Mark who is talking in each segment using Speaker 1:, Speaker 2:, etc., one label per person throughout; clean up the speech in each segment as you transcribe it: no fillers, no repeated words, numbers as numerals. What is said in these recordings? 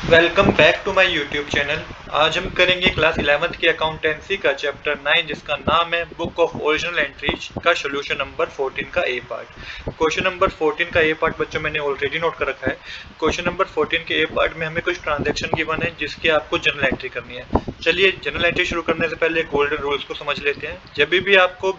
Speaker 1: Welcome back to my YouTube channel. आज हम करेंगे क्लास 11th की अकाउंटेंसी का चैप्टर 9 जिसका नाम है बुक ऑफ ओरिजिनल एंट्रीज का सोल्यूशन नंबर 14 का ए पार्ट। क्वेश्चन नंबर 14 का ए पार्ट बच्चों मैंने ऑलरेडी नोट कर रखा है। क्वेश्चन नंबर 14 के ए पार्ट में हमें कुछ ट्रांजैक्शन गिवन है जिसकी आपको जर्नल एंट्री करनी है। चलिए जनरल एंट्री शुरू करने से पहले गोल्डन रूल्स को समझ लेते हैं। जब भी आपको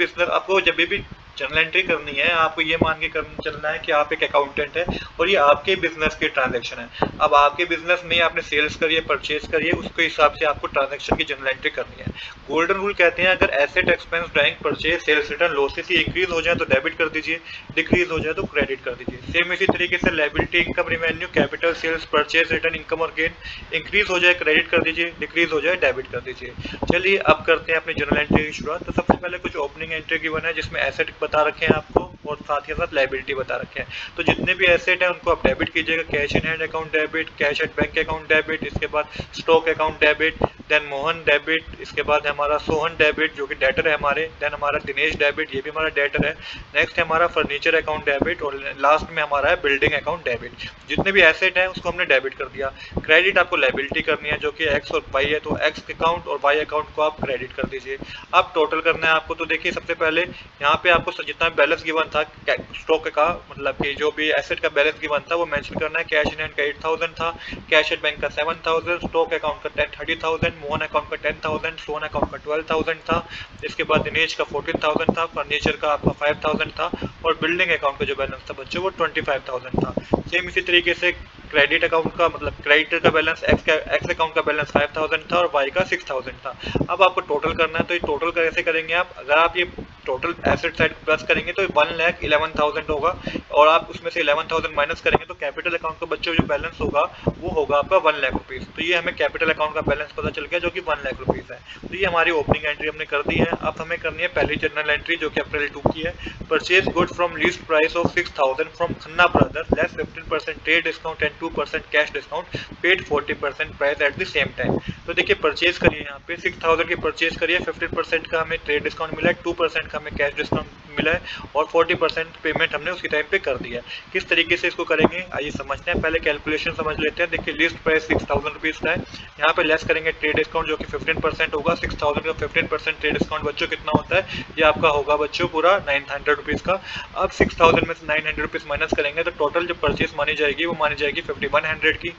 Speaker 1: जर्नल एंट्री करनी है, आपको ये मान के चलना है कि आप एक अकाउंटेंट है और ये आपके बिजनेस की ट्रांजैक्शन है। अब आपके बिजनेस में आपने सेल्स करी है, परचेज करी है, उसके हिसाब से आपको ट्रांजैक्शन की जर्नल एंट्री करनी है। गोल्डन रूल कहते हैं अगर asset, expense, drawing, purchase, sales return, losses ये इंक्रीज हो जाए तो डेबिट कर दीजिए, डिक्रीज हो जाए तो क्रेडिट कर दीजिए। सेम इसी तरीके से liability, income, revenue, capital, sales, purchase, return, income और गेन इंक्रीज हो जाए क्रेडिट कर दीजिए, डिक्रीज हो जाए डेबिट कर दीजिए। चलिए अब करते हैं अपनी जर्नल एंट्री की शुरुआत। तो सबसे पहले कुछ ओपनिंग एंट्री गिवन है जिसमें एसेट बता रखे हैं आपको और साथ ही साथ लायबिलिटी बता रखे हैं। तो जितने भी एसेट है उनको आप डेबिट कीजिएगा। Cash in hand account debit, cash at bank account debit, इसके बाद stock account debit, then Mohan debit, इसके बाद हमारा सोहन डेबिट जो कि डेटर है हमारे, देन हमारा दिनेश डेबिट ये भी हमारा डेटर है। नेक्स्ट है हमारा फर्नीचर अकाउंट डेबिट और लास्ट में हमारा है बिल्डिंग अकाउंट डेबिट। जितने भी एसेट है उसको हमने डेबिट कर दिया। क्रेडिट आपको लायबिलिटी करनी है जो कि एक्स और वाई है, तो एक्स अकाउंट और वाई अकाउंट को आप क्रेडिट कर दीजिए। अब टोटल करना है आपको। तो देखिए सबसे पहले यहाँ पे आपको जितना बैलेंस गिवन था स्टॉक का, मतलब कि जो भी एसेट का बैलेंस गिवन था वो मेंशन करना है। कैश इन हैंड का 8000 था, कैश एट बैंक का 7000, स्टॉक अकाउंट का 30,000, मोहन अकाउंट का 10,000, सोहन अकाउंट का 12,000 था, इसके बाद दिनेश का 14,000 था, फर्नीचर का आपका 5,000 था और बिल्डिंग अकाउंट का जो बैलेंस था बच्चों वो 25,000 था। सेम इसी तरीके से क्रेडिट अकाउंट का मतलब क्रेडिटर का बैलेंस एक्स अकाउंट का बैलेंस 5000 था और वाई का 6000 था। अब आपको टोटल करना है। तो ये टोटल कैसे करेंगे आप? अगर आप ये टोटल एसेट साइड प्लस करेंगे तो 1,11,000 होगा और आप उसमें से 11,000 माइनस करेंगे तो कैपिटल अकाउंट का बच्चों जो बैलेंस होगा वो होगा आपका 1 लाख रुपीज। तो ये हमें कैपिटल अकाउंट का बैलेंस पता चल गया जो कि 1 लाख रुपीज है। तो ये हमारी ओपनिंग एंट्री हमने कर दी है। अब हमें करनी है पहली जर्नल एंट्री जो कि अप्रैल 2 की है। Purchase good from least price of 6,000 from Khanna brother less 15% trade discount and 2% cash discount paid 40% price at the same time. तो देखिए परचेज करिए, यहाँ पे 6,000 की परचेज करिए, 15% का हमें ट्रेड डिस्काउंट मिला है, 2% का हमें कैश डिस्काउंट मिला है और 40% पेमेंट हमने उसके टाइम पे कर दिया। किस तरीके से इसको करेंगे आइए समझते हैं। पहले कैलकुलेशन समझ लेते हैं। देखिए लिस्ट प्राइस 6,000 रुपीज का है, यहाँ पे लेस करेंगे ट्रेड डिस्काउंट जो कि 15% होगा। 6,000 का 15% ट्रेड डिस्काउंट बच्चों कितना होता है? ये आपका होगा बच्चों पूरा 900 रुपीज का। अब 6,000 में से 900 रुपीज माइनस करेंगे तो टोटल जो परचेज मानी जाएगी वो मानी जाएगी 5100 की।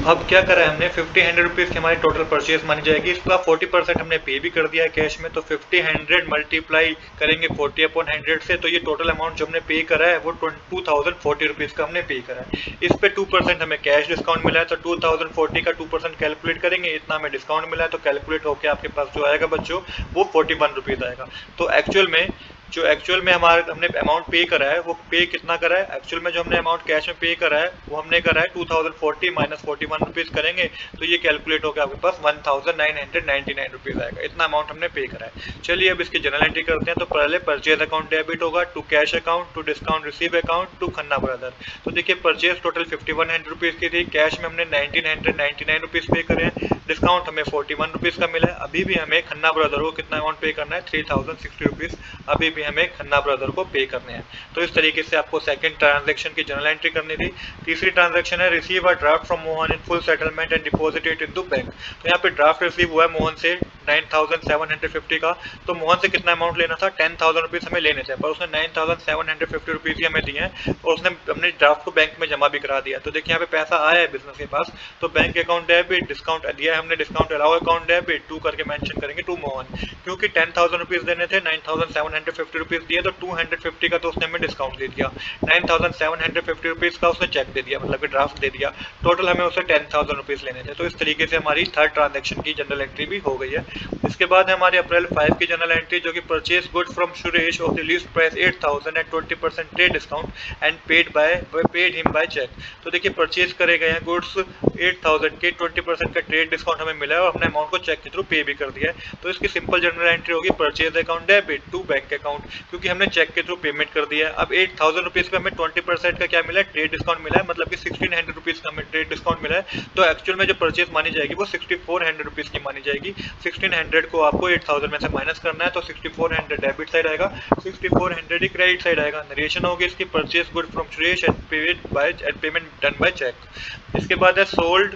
Speaker 1: अब क्या करा है हमने? 50 रुपीज की हमारी टोटल परचेज मानी जाएगी। इसका 40% हमने पे भी कर दिया है कैश में। तो 50 मल्टीप्लाई करेंगे 40/100 से, तो ये टोटल अमाउंट जो हमने पे करा है वो 2040 रुपीज का हमने पे करा है। इस पे 2% हमें कैश डिस्काउंट मिला है तो 2040 का 2% कैलकुलेट करेंगे, इतना हमें डिस्काउंट मिला है तो कैलकुलेट होकर आपके पास जो आएगा बच्चों वो 41 रुपीज आएगा। तो एक्चुअल में हमारा हमने अमाउंट पे करा है वो पे कितना करा है? एक्चुअल में जो हमने अमाउंट कैश में पे करा है वो हमने करा है 2040 माइनस 41 रुपीज करेंगे तो ये कैलकुलेट होकर आपके पास 1999 रुपीज आएगा। इतना अमाउंट हमने पे करा है। चलिए अब इसकी जनरल एंट्री करते हैं। तो पहले परचेज अकाउंट डेबिट होगा to cash account, to discount receive account, to Khanna brother. तो देखिए परचेज टोटल 5100 रुपीज की थी, कैश में हमने 1999 रुपीज पे करे हैं, डिस्काउंट हमें 41 रुपीज का मिला है। अभी भी हमें खन्ना ब्रदर को कितना अमाउंट पे करना है? 3060 रुपीज अभी भी हमें खन्ना ब्रदर को पे करने हैं। तो इस तरीके से आपको सेकंड ट्रांजैक्शन की जनरल एंट्री करनी थी। तीसरी ट्रांजैक्शन है receive a draft from Mohan in full settlement and deposit it in the bank. तो यहाँ पे ड्राफ्ट रिसीव हुआ है मोहन से 9,750 का। तो मोहन से कितना अमाउंट लेना था? 10,000 रुपीज हमें लेने थे, पर उसने 9,750 रुपीज ही हमें दिए हैं और उसने अपने ड्राफ्ट को बैंक में जमा भी करा दिया। तो देखिए यहाँ पे पैसा आया है बिजनेस के पास। तो बैंक अकाउंट डेबिट, डिस्काउंट दिया है हमने, discount allow account debit, to करके मेंशन करेंगे टू मोहन। क्योंकि 10,000 रुपीज देने थे, 9,750 रुपीज दिए तो 250 का तो उसने हमें डिस्काउंट दे दिया, 9,750 रुपीज का उसने चेक दे दिया, मतलब कि ड्राफ्ट दे दिया। टोटल हमें उसे 10,000 रुपीज लेने थे। तो इस तरीके से हमारी थर्ड ट्रांजैक्शन की जनरल एंट्री भी हो गई है। इसके बाद हमारी अप्रैल 5 की जनरल एंट्री जो कि purchase good from Suresh of the list price 8,000 at 20% trade discount and paid him by cheque. तो देखिए परचेज करे गए हैं गुड्स 8,000 के, 20% का ट्रेड डिस्काउंट हमें मिला है और हमने अमाउंट को चेक के थ्रू पे भी कर दिया है। तो इसकी सिंपल जनरल एंट्री होगी purchase account debit to bank account, क्योंकि हमने चेक के थ्रू पेमेंट कर दिया है। अब 8,000 रुपीज पे हमें 20% का क्या मिला है? ट्रेड डिस्काउंट मिला है, मतलब कि 1,600 रुपीज का हमें ट्रेड डिस्काउंट मिला है। तो एक्चुअल में जो परचेज मानी जाएगी वो 6,400 रुपीज की मानी जाएगी। 1,600 को आपको 8,000 में से माइनस करना है तो 6,400 डेबिट साइड आएगा, 6,400 ही क्रेडिट साइड आएगा। नरेशन होगी इसकी purchase good from Suresh and payment done by cheque. इसके बाद है sold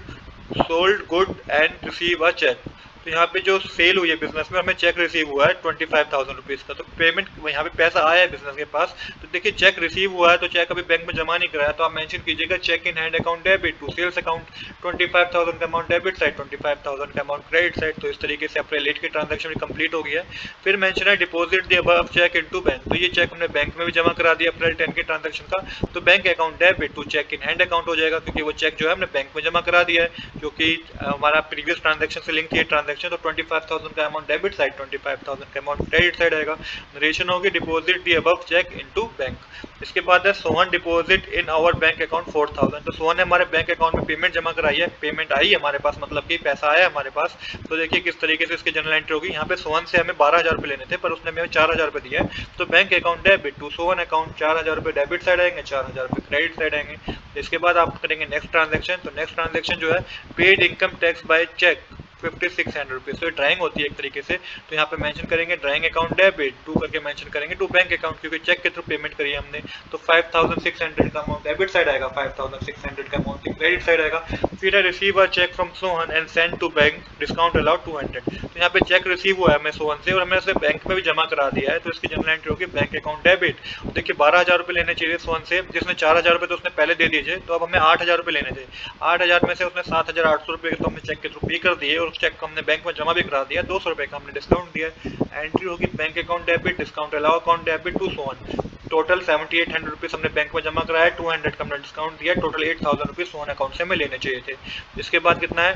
Speaker 1: sold good and receive a cheque. तो यहाँ पे जो सेल हुई है बिजनेस में, हमें चेक रिसीव हुआ है 25,000 रुपीज़ का। तो पेमेंट यहाँ पे पैसा आया है बिजनेस के पास। तो देखिए चेक रिसीव हुआ है तो चेक अभी बैंक में जमा नहीं कराया, तो आप मेंशन कीजिएगा cheque in hand account debit to sales account, 25,000 का अमाउंट डेबिट साइड, 25,000 का अमाउंट क्रेडिट साइड। तो इस तरीके से अपने लेट की ट्रांजेक्शन कंप्लीट हो गई है। फिर मेंशन है deposit the above cheque into bank. तो ये चेक हमने बैंक में भी जमा करा दिया अप्रैल 10 के ट्रांजेक्शन का। तो bank account debit to cheque in hand account हो जाएगा, क्योंकि वो चेक जो है हमने बैंक में जमा करा दिया है, जो कि हमारा प्रीवियस ट्रांजेक्शन से लिंक है ट्रांजेक्शन। तो 25,000 का अमाउंट डेबिट साइड, 25,000 का अमाउंट क्रेडिट साइड आएगा। नरेशन होगी deposit the above cheque into bank. इसके बाद है Sohan deposit in our bank account 4,000। तो सोहन ने हमारे बैंक अकाउंट में पेमेंट जमा कराई है, पेमेंट आई हमारे पास, मतलब कि पैसा आया हमारे पास। तो देखिए किस तरीके से इसकी जनरल एंट्री होगी। यहाँ पे सोहन से हमें 12,000 रुपये लेने थे, पर उसने हमें 4,000 रुपये दिया है। तो bank account debit to Sohan account 4,000 रुपये डेबिट साइड आएंगे, 4,000 रुपये क्रेडिट साइड आएंगे। इसके बाद आप करेंगे नेक्स्ट ट्रांजेक्शन। तो नेक्स्ट ट्रांजेक्शन जो है paid income tax by cheque 5,600 rupees. तो ड्राइंग होती है एक तरीके से। तो यहाँ पे मेंशन करेंगे ड्राइंग अकाउंट डेबिट टू करके मेंशन करेंगे टू बैंक अकाउंट, क्योंकि चेक के थ्रू पेमेंट करी है हमने। तो 5,600 का अमाउंट डेबिट साइड आएगा, 5,600 का अमाउंट क्रेडिट साइड आएगा। फिर है receive a cheque from Sohan and send to bank discount allowed 200। तो यहाँ पे चेक रिसीव हुआ है हमें सोहन से और हमने उसे बैंक में भी जमा करा दिया है। तो इसकी जनरल एंट्री होगी बैंक अकाउंट डेबिट। देखिए 12,000 रुपये लेने चाहिए सोहन से, जिसने 4,000 रुपये तो उसने पहले दे दीजिए। तो अब हमें 8,000 रुपये लेने थे। 8,000 में से उसने 7,800 रुपये तो हमने चेक के थ्रू पे कर दिए और उस चेक को हमने बैंक में जमा भी करा दिया। 200 रुपये का हमने डिस्काउंट दिया। एंट्री होगी bank account debit discount allow account debit to Sohan. Total 7,800 rupees हमने बैंक में जमा कराया, 200 का हमने डिस्काउंट दिया। टोटल 8,000 रुपीज़ सोहन अकाउंट से हमें लेने चाहिए थे। इसके बाद कितना है,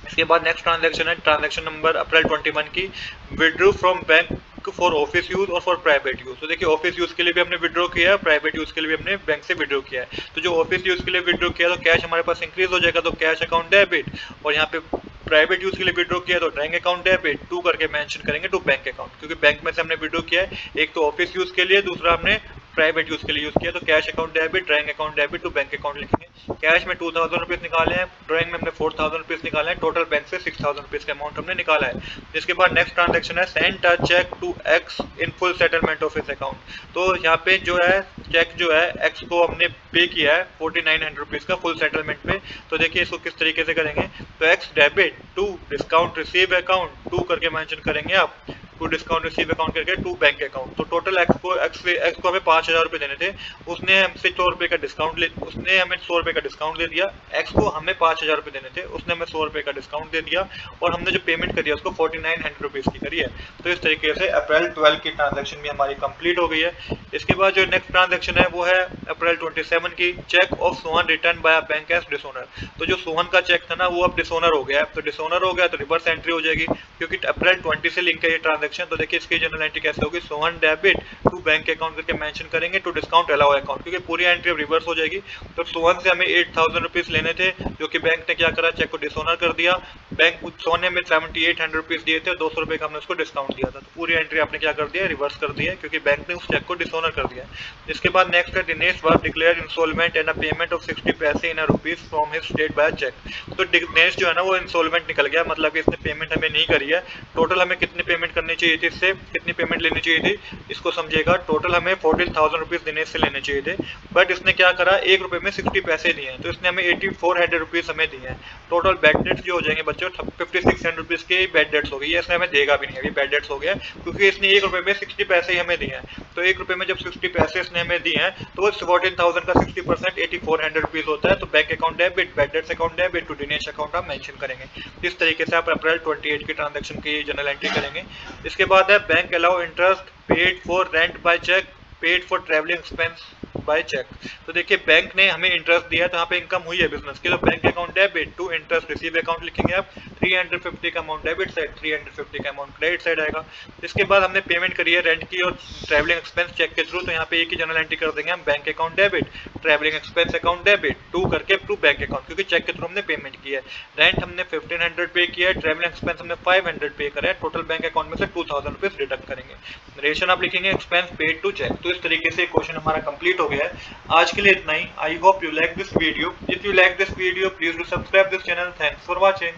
Speaker 1: इसके बाद नेक्स्ट ट्रांजैक्शन है ट्रांजैक्शन नंबर अप्रैल 21 की, withdraw from bank for office use और फॉर प्राइवेट यूज। तो देखिए ऑफिस यूज के लिए भी हमने विड्रॉ किया है, प्राइवेट यूज के लिए भी हमने बैंक से विड्रॉ किया है। तो जो ऑफिस यूज के लिए विड्रॉ किया तो कैश हमारे पास इंक्रीज हो जाएगा, तो कैश अकाउंट डेबिट। और यहाँ पे प्राइवेट यूज के लिए विड्रॉ किया तो ड्राइंग अकाउंट डेबिट टू करके मेंशन करेंगे टू बैंक अकाउंट, क्योंकि बैंक में से हमने विड्रॉ किया है, एक तो ऑफिस यूज के लिए, दूसरा हमने प्राइवेट यूज के लिए यूज किया। तो cash account debit drawing account debit to bank account लिखेंगे। कैश में 2,000 रुपीज़ निकाले हैं, ड्राइंग में हमने 4,000 रुपीज़ निकाले हैं, टोटल बैंक से 6,000 रुपीज़ का अमाउंट हमने निकाला है। इसके बाद नेक्स्ट ट्रांजैक्शन है send a cheque to x in full settlement of his account. तो यहाँ पे जो है चेक जो है एक्स को हमने पे किया है 4,900 रुपीज़ का फुल सेटलमेंट पे। तो देखिए इसको किस तरीके से करेंगे, तो x debit to discount receive account to करके मेंशन करेंगे आप, टू डिस्काउंट रिसीव अकाउंट करके टू बैंक अकाउंट। तो टोटल एक्स को हमें 5,000 रुपये देने थे, उसने हमसे 100 रुपये का डिस्काउंट उसने हमें 100 रुपये का डिस्काउंट दे दिया। एक्स को हमें 5,000 रुपये देने थे, उसने हमें 100 रुपये का डिस्काउंट दे दिया और हमने जो पेमेंट करी है उसको 4,900 रुपीज़ की करी है। तो इस तरीके से अप्रैल 12 की ट्रांजेक्शन भी हमारी कंप्लीट हो गई है। इसके बाद जो नेक्स्ट ट्रांजेक्शन है वो है अप्रैल 27 की, cheque of Sohan return by bank as dishonour. तो जो सोहन का चेक था ना वो अब डिसोनर हो गया है। तो डिसोनर हो गया तो रिवर्स एंट्री हो जाएगी, क्योंकि अप्रैल 20 से लिंक है ये ट्रांजेक्शन। तो देखिए इसकी जनरल एंट्री कैसे होगी, Sohan debit to bank account करके मेंशन करेंगे टू डिस्काउंट अलाउ अकाउंट, क्योंकि पूरी एंट्री अब रिवर्स हो जाएगी। तो सोहन से हमें 8,000 रुपीज़ लेने थे, जो कि बैंक ने क्या करा, चेक को डिसोनर कर दिया। बैंक सोहन ने हमें 7,800 रुपीज़ दिए थे, 200 रुपये का हमने उसको डिस्काउंट दिया था। तो पूरी एंट्री आपने क्या कर दिया, रिवर्स कर दिया, क्योंकि बैंक ने उस चेक को डिसोनर कर दिया। इसके बाद नेक्स्ट है Dinesh was declare instalment and a payment of 60 पैसे in rupees from his state by cheque. तो दिनेश जो है ना वो इंस्टॉलमेंट निकल गया, मतलब कि इसने पेमेंट हमें नहीं करी है। टोटल हमें कितनी पेमेंट करनी चाहिए थी, इससे कितनी पेमेंट लेनी चाहिए थी, इसको समझिएगा। टोटल हमें 14,000 रुपीज़ दिनेश से लेने चाहिए थे, बट इसने क्या करा, 1 रुपये में 60 पैसे दिए हैं। तो इसने हमें 8,400 रुपीज़ हमें दिए हैं। टोटल बैड डेट्स जो हो जाएंगे बच्चों 5,600 रुपीज़ के बैड डेट्स हो गई है। इसने हमें देगा भी नहीं, अभी बैड डेट्स हो गया, क्योंकि इसने 1 रुपये में 60 पैसे ही हमें दिए हैं। तो 1 रुपये में जब 60 पैसे इसने हमें दिए हैं तो वो 14,000 का 60% 8,400 रुपीज़ होता है। तो bank account debit bad debts account debit to Dinesh account आप मेंशन करेंगे। इस तरीके से आप अप्रैल 28 की ट्रांजैक्शन की जनरल एंट्री करेंगे। इसके बाद है bank allow interest paid for rent by cheque, paid for travelling expense by cheque. तो देखिए बैंक ने हमें इंटरेस्ट दिया, तो यहाँ पे इनकम हुई है बिजनेस की। तो bank account debit to interest receive account लिखेंगे आप, 350 का अमाउंट डेबिट साइड, 350 का अमाउंट क्रेडिट साइड आएगा। इसके बाद हमने पेमेंट करी है रेंट की और ट्रैवलिंग एक्सपेंस चेक के थ्रू, तो यहाँ पे एक ही जनरल एंट्री कर देंगे हम, bank account debit travelling expense account debit to करके टू बैंक अकाउंट, क्योंकि चेक के थ्रू हमने पेमेंट की है। रेंट हमने 1,500 पे किया है, ट्रैवलिंग एक्सपेंस हमने 500 पे करा है। टोटल बैंक अकाउंट में से 2,000 रुपीज़ डिडक्ट करेंगे। रेशन आप लिखेंगे एक्सपेंस पेड टू चेक। तो इस तरीके से क्वेश्चन हमारा कंप्लीट हो गया है। आज के लिए इतना ही। I hope you like this video. If you like this video please do subscribe this channel. Thanks for watching.